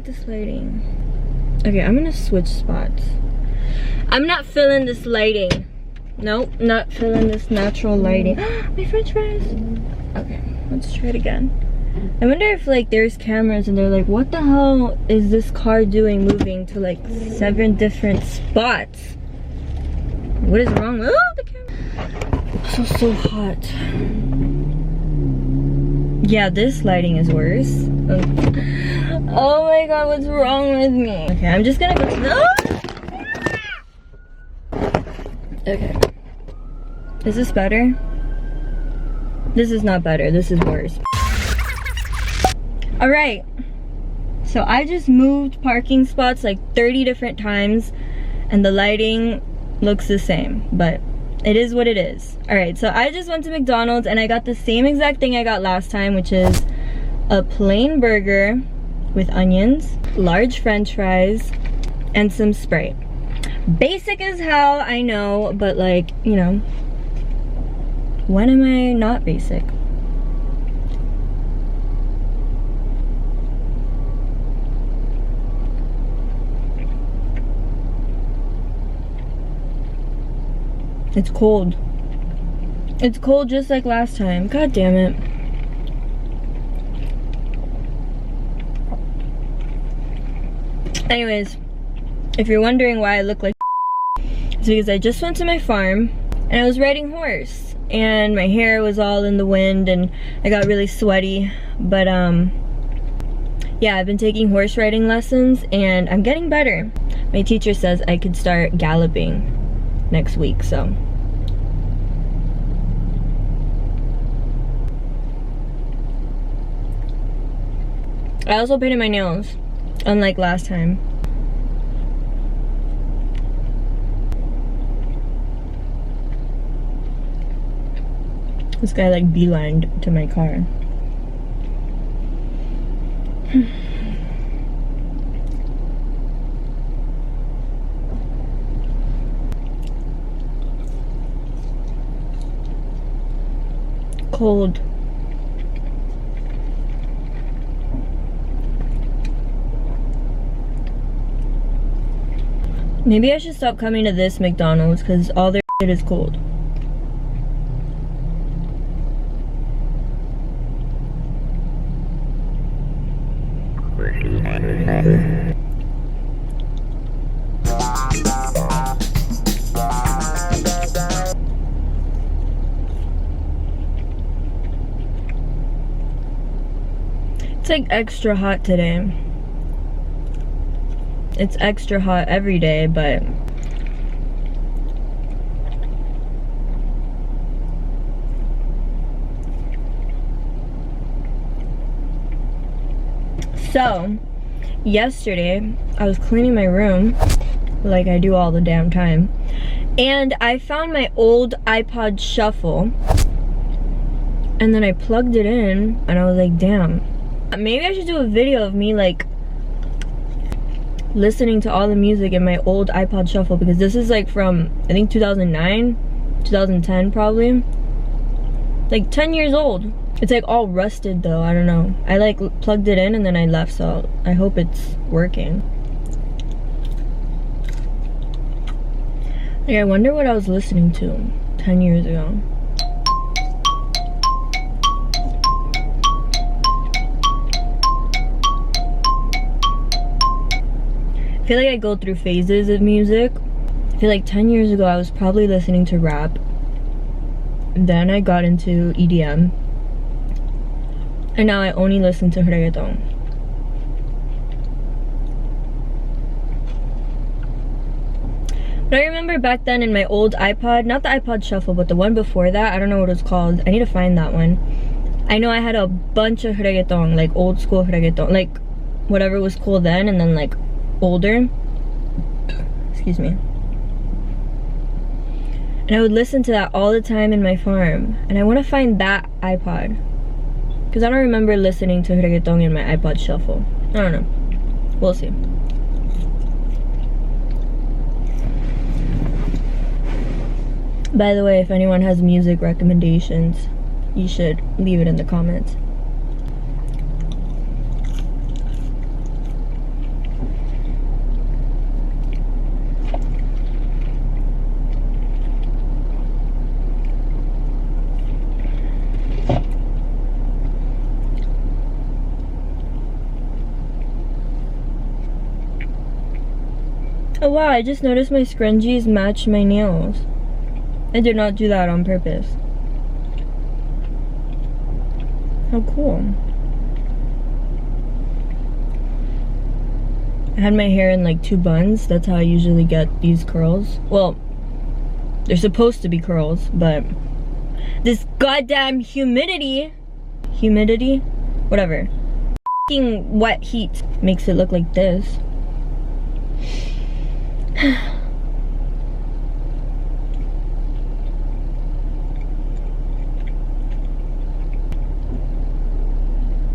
like this lighting. Okay, I'm gonna switch spots. I'm not feeling this lighting. Nope, not feeling this natural lighting. My french fries. Okay, let's try it again. I wonder if like there's cameras and they're like, what the hell is this car doing moving to like 7 different spots? What is wrong with the camera? So hot. Yeah, this lighting is worse. Oh my god, what's wrong with me? Okay, I'm just gonna go to the... Okay. Is this better? This is not better, this is worse. Alright. So I just moved parking spots like 30 different times and the lighting looks the same, but it is what it is. Alright, so I just went to McDonald's and I got the same exact thing I got last time, which is a plain burger with onions, large french fries, and some Sprite. Basic as hell, I know, but like, you know, when am I not basic? It's cold. It's cold just like last time. God damn it. Anyways, if you're wondering why I look like it's because I just went to my farm and I was riding horse and my hair was all in the wind and I got really sweaty. But yeah, I've been taking horse riding lessons and I'm getting better. My teacher says I could start galloping next week, so I also painted my nails, unlike last time. This guy like beelined to my car. Cold. Maybe I should stop coming to this McDonald's because all their shit is cold. It's like extra hot today. It's extra hot every day, but so yesterday I was cleaning my room like I do all the damn time, and I found my old iPod Shuffle and then I plugged it in and I was like, damn, maybe I should do a video of me like listening to all the music in my old iPod Shuffle, because this is like from I think 2009, 2010 probably, like 10 years old. It's like all rusted though, I don't know. I like plugged it in and then I left, so I hope it's working. Like I wonder what I was listening to 10 years ago. I feel like I go through phases of music. I feel like 10 years ago I was probably listening to rap. Then I got into EDM. And now I only listen to reggaeton. But I remember back then in my old iPod, not the iPod Shuffle, but the one before that, I don't know what it's called. I need to find that one. I know I had a bunch of reggaeton, like old school reggaeton, like whatever was cool then, and then like older. Excuse me. And I would listen to that all the time in my farm. And I want to find that iPod, because I don't remember listening to reggaeton in my iPod Shuffle. I don't know. We'll see. By the way, if anyone has music recommendations, you should leave it in the comments. Oh wow, I just noticed my scrunchies match my nails. I did not do that on purpose. How cool. I had my hair in like 2 buns. That's how I usually get these curls. Well, they're supposed to be curls, but this goddamn humidity, whatever, f***ing wet heat makes it look like this.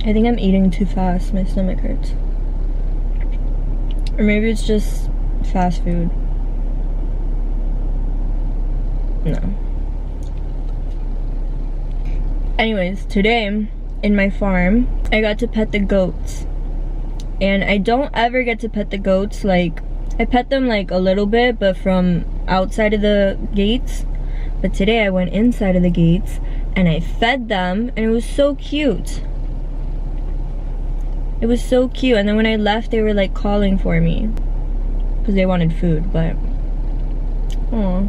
I think I'm eating too fast. My stomach hurts. Or maybe it's just fast food. No. Anyways, today in my farm, I got to pet the goats. And I don't ever get to pet the goats. Like, I pet them like a little bit, but from outside of the gates. But today I went inside of the gates and I fed them, and it was so cute. It was so cute. And then when I left, they were like calling for me because they wanted food, but aw.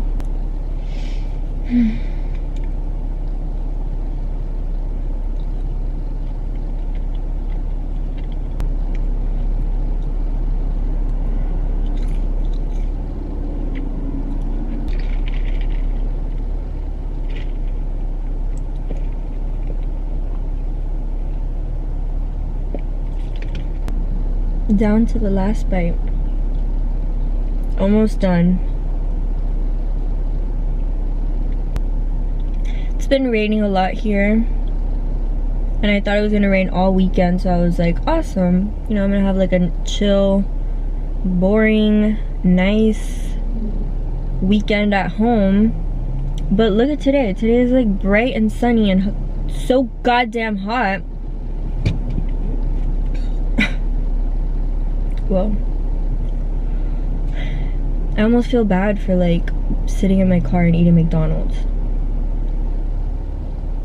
Down to the last bite. Almost done. It's been raining a lot here, and I thought it was gonna rain all weekend, so I was like, awesome, you know, I'm gonna have like a chill, boring, nice weekend at home. But look at today. Today is like bright and sunny and so goddamn hot. Well, I almost feel bad for like sitting in my car and eating McDonald's.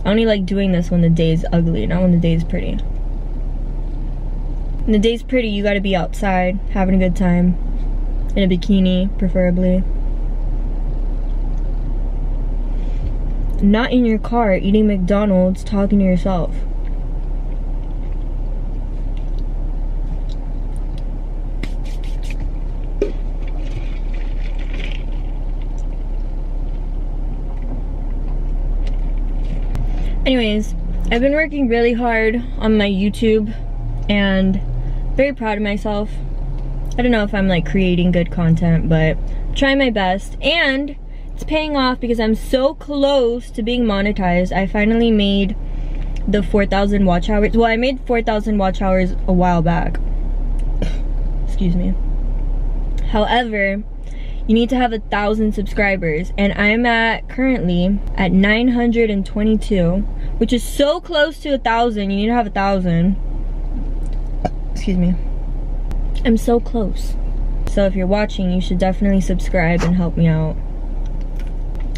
I only like doing this when the day is ugly, not when the day is pretty. When the day's pretty, you gotta be outside, having a good time, in a bikini, preferably. Not in your car, eating McDonald's, talking to yourself. Anyways, I've been working really hard on my YouTube and very proud of myself. I don't know if I'm like creating good content, but I'm trying my best, and it's paying off because I'm so close to being monetized. I finally made the 4,000 watch hours. Well, I made 4,000 watch hours a while back. Excuse me. However, you need to have 1,000 subscribers, and I'm currently at 922, which is so close to 1,000. You need to have 1,000. Excuse me. I'm so close. So if you're watching, you should definitely subscribe and help me out.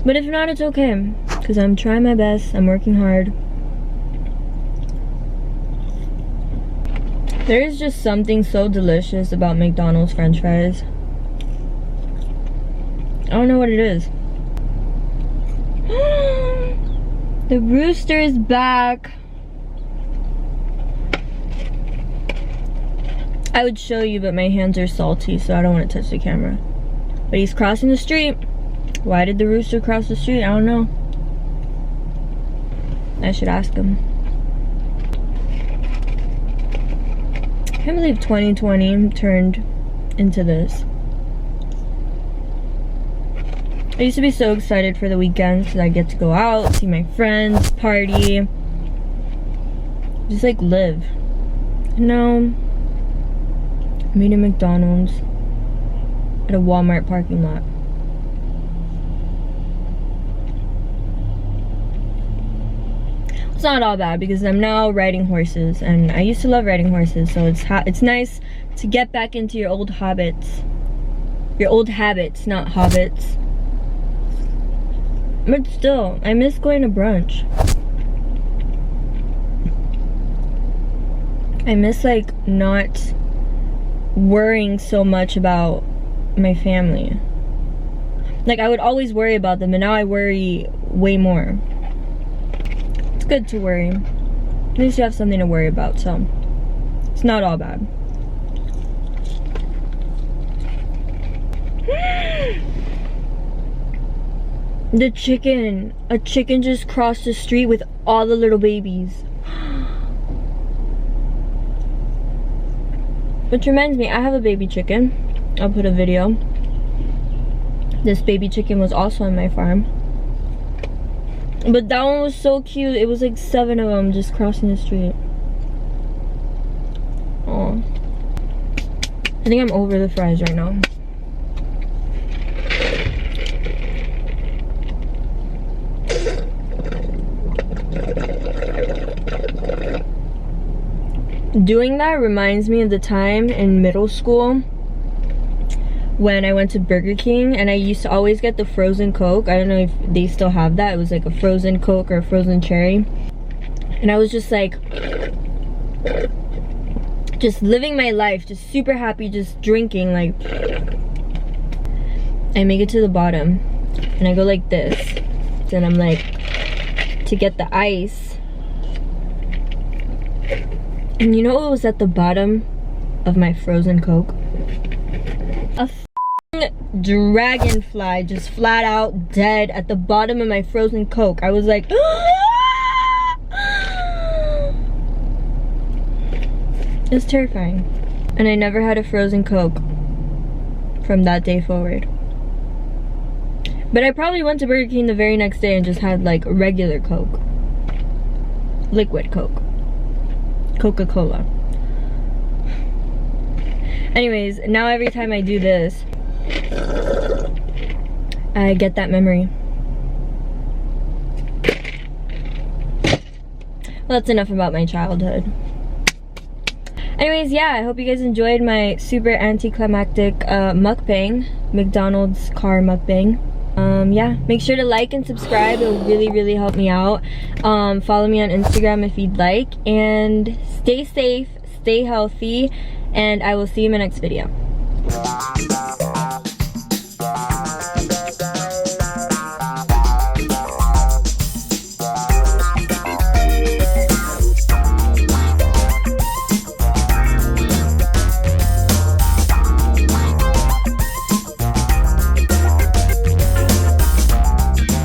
But if not, it's okay, because I'm trying my best. I'm working hard. There is just something so delicious about McDonald's French fries. I don't know what it is. The rooster is back. I would show you, but my hands are salty, so I don't want to touch the camera. But he's crossing the street. Why did the rooster cross the street? I don't know. I should ask him. I can't believe 2020 turned into this. I used to be so excited for the weekends because I get to go out, see my friends, party, just like live. No, I'm eating McDonald's at a Walmart parking lot. It's not all bad because I'm now riding horses, and I used to love riding horses, so it's nice to get back into your old habits. Your old habits, not hobbits. But still, I miss going to brunch. I miss like not worrying so much about my family. Like, I would always worry about them, and now I worry way more. It's good to worry. At least you have something to worry about, so it's not all bad. The chicken. A chicken just crossed the street with all the little babies. Which reminds me, I have a baby chicken. I'll put a video. This baby chicken was also on my farm. But that one was so cute. It was like 7 of them just crossing the street. Oh. I think I'm over the fries right now. Doing that reminds me of the time in middle school when I went to Burger King, and I used to always get the frozen Coke. I don't know if they still have that. It was like a frozen Coke or a frozen cherry. And I was just like, just living my life, just super happy, just drinking. Like, I make it to the bottom and I go like this. Then I'm like, to get the ice. And you know what was at the bottom of my frozen Coke? A dragonfly just flat out dead at the bottom of my frozen Coke. I was like, it was terrifying. And I never had a frozen Coke from that day forward. But I probably went to Burger King the very next day and just had like regular Coke. Liquid Coke. Coca-Cola. Anyways, now every time I do this, I get that memory. Well, that's enough about my childhood. Anyways, yeah, I hope you guys enjoyed my super anticlimactic mukbang, McDonald's car mukbang. Yeah, make sure to like and subscribe. It'll really help me out. Follow me on Instagram if you'd like, and stay safe, stay healthy, and I will see you in my next video.